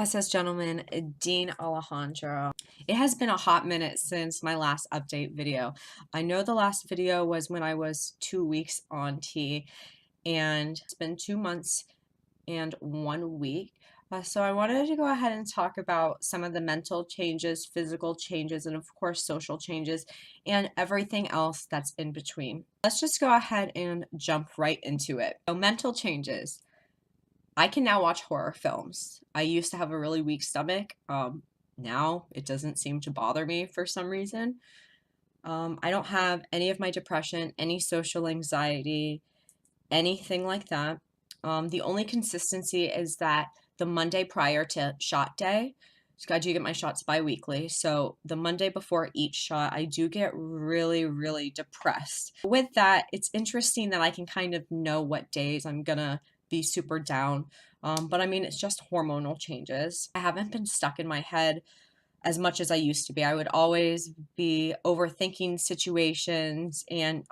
SS Gentleman, Dean Alejandro. It has been a hot minute since my last update video. I know the last video was when I was 2 weeks on T, and it's been 2 months and 1 week. So I wanted to go ahead and talk about some of the mental changes, physical changes, and of course social changes, and everything else that's in between. Let's just go ahead and jump right into it. So mental changes. I can now watch horror films. I used to have a really weak stomach. Now it doesn't seem to bother me for some reason. I don't have any of my depression, any social anxiety, anything like that. The only consistency is that the Monday prior to shot day, so I do get my shots bi-weekly. So the Monday before each shot, I do get really, really depressed. With that, it's interesting that I can kind of know what days I'm gonna be super down. But I mean, it's just hormonal changes. I haven't been stuck in my head as much as I used to be. I would always be overthinking situations, and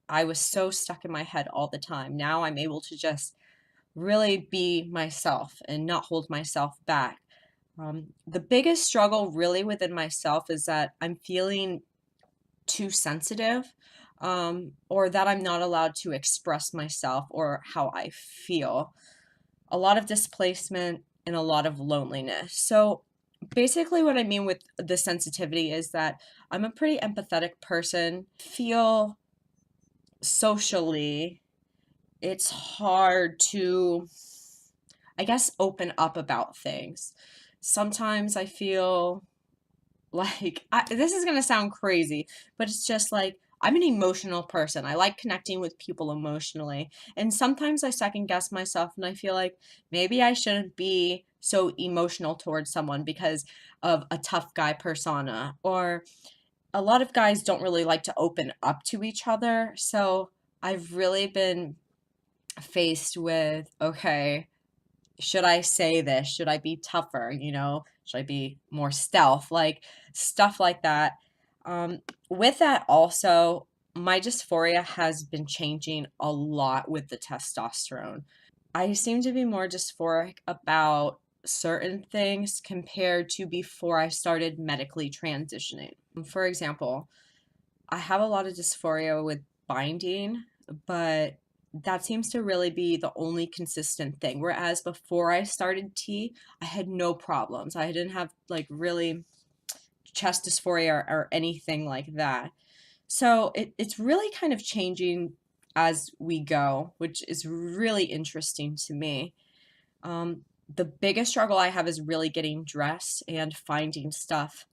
I was so stuck in my head all the time. Now I'm able to just really be myself and not hold myself back. The biggest struggle really within myself is that I'm feeling too sensitive, or that I'm not allowed to express myself or how I feel. A lot of displacement and a lot of loneliness. So basically what I mean with the sensitivity is that I'm a pretty empathetic person. Feel socially, it's hard to, I guess, open up about things. Sometimes I feel like, this is going to sound crazy, but it's just like I'm an emotional person. I like connecting with people emotionally. And sometimes I second guess myself and I feel like maybe I shouldn't be so emotional towards someone because of a tough guy persona. Or a lot of guys don't really like to open up to each other. So I've really been faced with, okay, should I say this? Should I be tougher? Should I be more stealth? Like stuff like that. With that, also, my dysphoria has been changing a lot with the testosterone. I seem to be more dysphoric about certain things compared to before I started medically transitioning. For example, I have a lot of dysphoria with binding, but that seems to really be the only consistent thing. Whereas before I started T, I had no problems. I didn't have like really chest dysphoria or anything like that. So it's really kind of changing as we go, which is really interesting to me. The biggest struggle I have is really getting dressed and finding stuff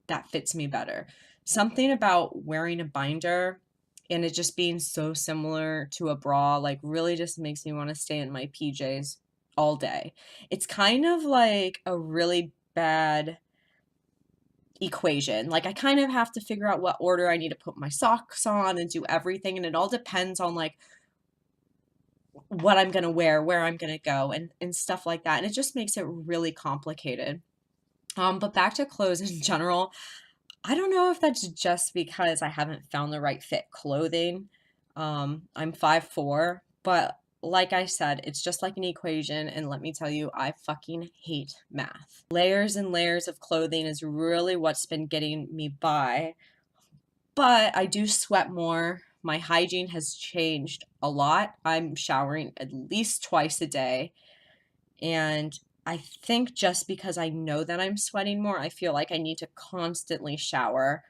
that fits me better. Something about wearing a binder and it just being so similar to a bra, like really just makes me want to stay in my PJs all day. It's kind of like a really bad equation. Like I kind of have to figure out what order I need to put my socks on and do everything. And it all depends on like what I'm going to wear, where I'm going to go, and stuff like that. And it just makes it really complicated. But back to clothes in general, I don't know if that's just because I haven't found the right fit clothing. I'm 5'4", but like I said, it's just like an equation, and let me tell you, I fucking hate math. Layers and layers of clothing is really what's been getting me by, but I do sweat more. My hygiene has changed a lot. I'm showering at least twice a day, and I think just because I know that I'm sweating more, I feel like I need to constantly shower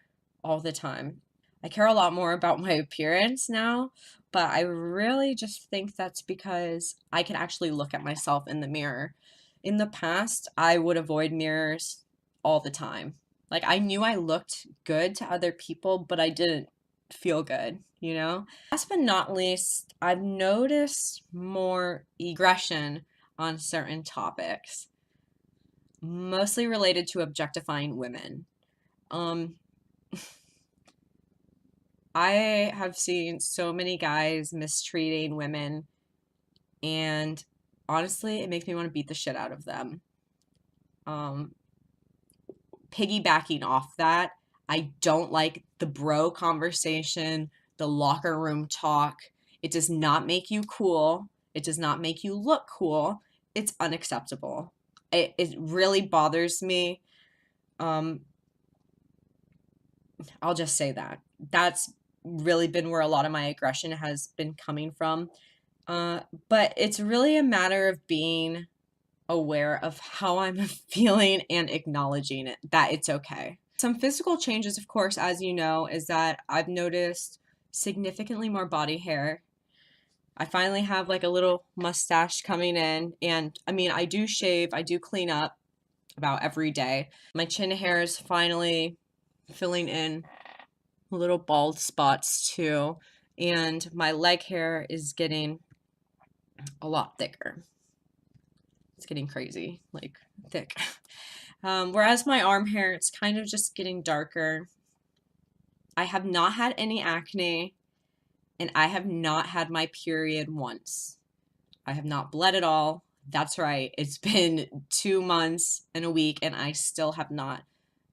all the time. I care a lot more about my appearance now, but I really just think that's because I can actually look at myself in the mirror. In the past, I would avoid mirrors all the time. Like I knew I looked good to other people, but I didn't feel good. Last but not least, I've noticed more aggression on certain topics, mostly related to objectifying women. Um, I have seen so many guys mistreating women, and honestly, it makes me want to beat the shit out of them. Um, Piggybacking off that, I don't like the bro conversation, the locker room talk. It does not make you cool. It does not make you look cool. It's unacceptable. It really bothers me. Um, I'll just say that. That's really been where a lot of my aggression has been coming from. Uh, but it's really a matter of being aware of how I'm feeling and acknowledging it, that it's okay. Some physical changes, of course, as you know, is that I've noticed significantly more body hair. I finally have like a little mustache coming in, and I mean, I do shave, I do clean up about every day. My chin hair is finally filling in little bald spots too, and my leg hair is getting a lot thicker. It's getting crazy, like thick. Whereas my arm hair, it's kind of just getting darker. I have not had any acne, and I have not had my period once. I have not bled at all. That's right. It's been 2 months and a week, and I still have not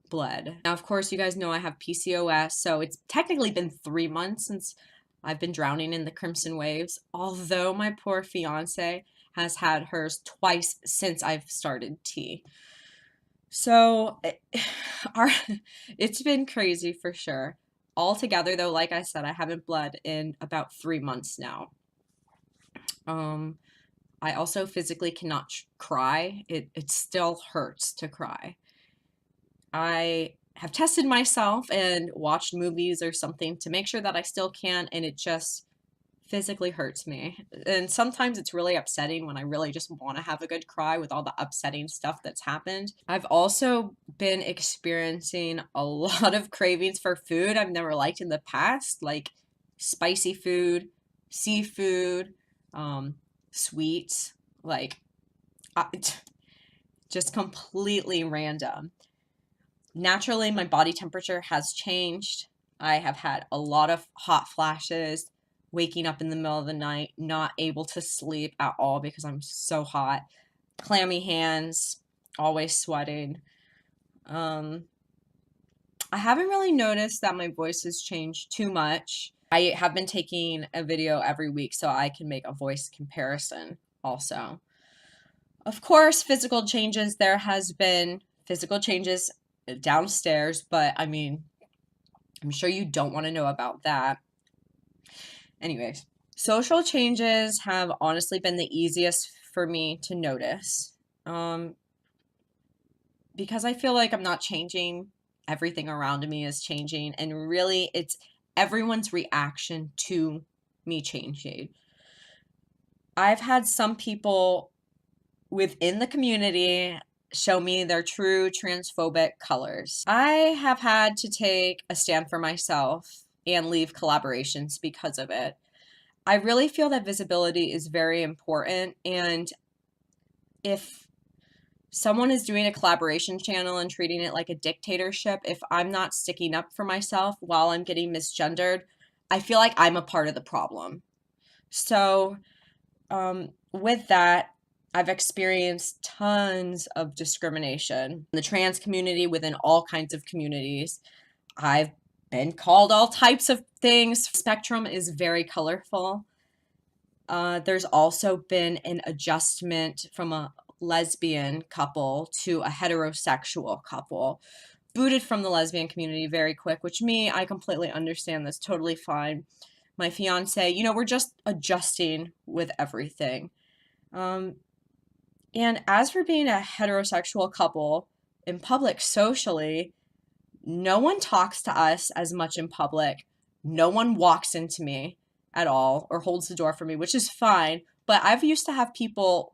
bled. Now, of course, you guys know I have PCOS, so it's technically been 3 months since I've been drowning in the crimson waves, although my poor fiance has had hers twice since I've started T. So our it's been crazy for sure. Altogether, though, like I said, I haven't bled in about 3 months now. Um, I also physically cannot cry. It still hurts to cry. I have tested myself and watched movies or something to make sure that I still can, and it just physically hurts me. And sometimes it's really upsetting when I really just want to have a good cry with all the upsetting stuff that's happened. I've also been experiencing a lot of cravings for food I've never liked in the past, like spicy food, seafood, sweets, like I, just completely random. Naturally, my body temperature has changed. I have had a lot of hot flashes, waking up in the middle of the night, not able to sleep at all because I'm so hot, clammy hands, always sweating. Um, I haven't really noticed that my voice has changed too much. I have been taking a video every week so I can make a voice comparison also. Of course, physical changes, there has been physical changes downstairs, but I mean, I'm sure you don't want to know about that. Anyways, social changes have honestly been the easiest for me to notice. Because I feel like I'm not changing, everything around me is changing, and really it's everyone's reaction to me changing. I've had some people within the community show me their true transphobic colors. I have had to take a stand for myself and leave collaborations because of it. I really feel that visibility is very important, and if someone is doing a collaboration channel and treating it like a dictatorship, if I'm not sticking up for myself while I'm getting misgendered, I feel like I'm a part of the problem. So, with that, I've experienced tons of discrimination in the trans community, within all kinds of communities. I've been called all types of things. Spectrum is very colorful. There's also been an adjustment from a lesbian couple to a heterosexual couple. Booted from the lesbian community very quick, which I completely understand. That's totally fine. My fiance, we're just adjusting with everything. And as for being a heterosexual couple in public socially, no one talks to us as much in public. No one walks into me at all or holds the door for me, which is fine. But I've used to have people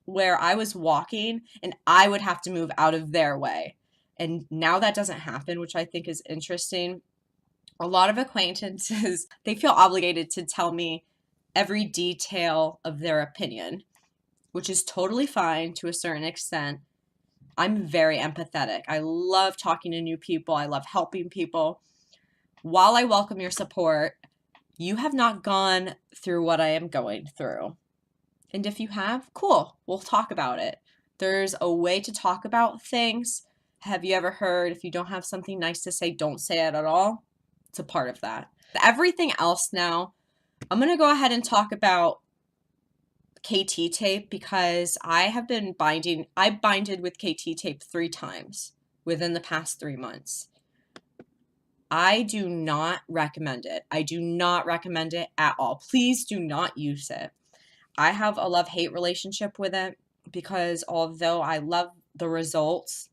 where I was walking and I would have to move out of their way. And now that doesn't happen, which I think is interesting. A lot of acquaintances, they feel obligated to tell me every detail of their opinion, which is totally fine to a certain extent. I'm very empathetic. I love talking to new people. I love helping people. While I welcome your support, you have not gone through what I am going through. And if you have, cool, we'll talk about it. There's a way to talk about things. Have you ever heard, if you don't have something nice to say, don't say it at all? It's a part of that. Everything else now, I'm going to go ahead and talk about KT tape because I binded with KT tape 3 times within the past 3 months. I do not recommend it. I do not recommend it at all. Please do not use it. I have a love-hate relationship with it because although I love the results,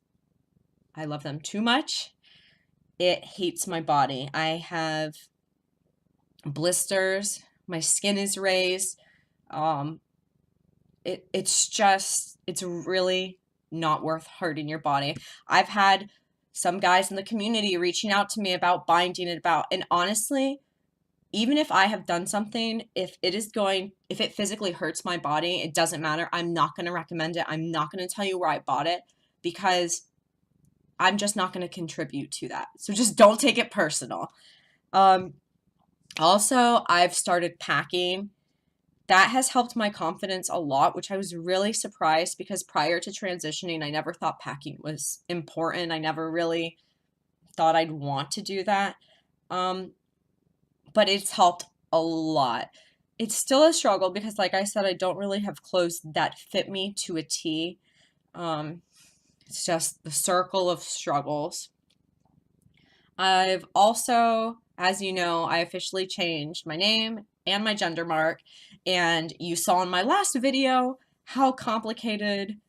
I love them too much. It hates my body. I have blisters. My skin is raised. It's really not worth hurting your body. I've had some guys in the community reaching out to me about binding it and honestly, even if I have done something, if it physically hurts my body, it doesn't matter. I'm not going to recommend it. I'm not going to tell you where I bought it because I'm just not going to contribute to that. So just don't take it personal. Also, I've started packing. That has helped my confidence a lot, which I was really surprised because prior to transitioning, I never thought packing was important. I never really thought I'd want to do that. But it's helped a lot. It's still a struggle because, like I said, I don't really have clothes that fit me to a T. It's just the circle of struggles. I've also, as you know, I officially changed my name and my gender mark, and you saw in my last video how complicated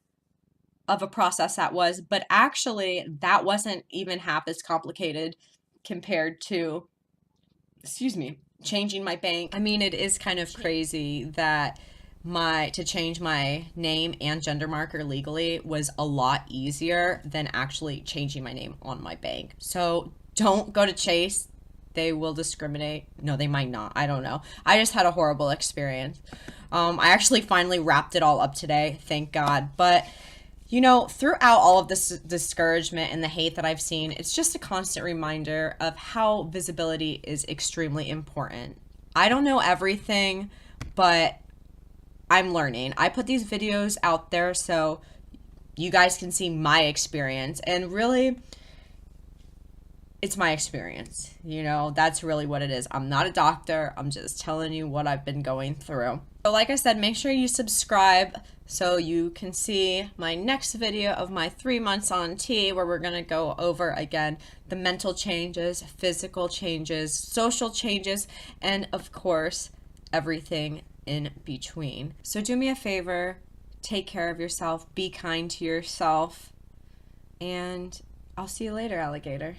of a process that was, but actually that wasn't even half as complicated compared to, changing my bank. I mean, it is kind of crazy that to change my name and gender marker legally was a lot easier than actually changing my name on my bank. So don't go to Chase. They will discriminate. No, they might not. I don't know. I just had a horrible experience. I actually finally wrapped it all up today, thank God. But you know, throughout all of this discouragement and the hate that I've seen, it's just a constant reminder of how visibility is extremely important. I don't know everything, but I'm learning. I put these videos out there so you guys can see my experience, and really, it's my experience. You know, that's really what it is. I'm not a doctor. I'm just telling you what I've been going through. So like I said, make sure you subscribe so you can see my next video of my 3 months on T, where we're going to go over again the mental changes, physical changes, social changes, and of course, everything in between. So do me a favor, take care of yourself, be kind to yourself, and I'll see you later, alligator.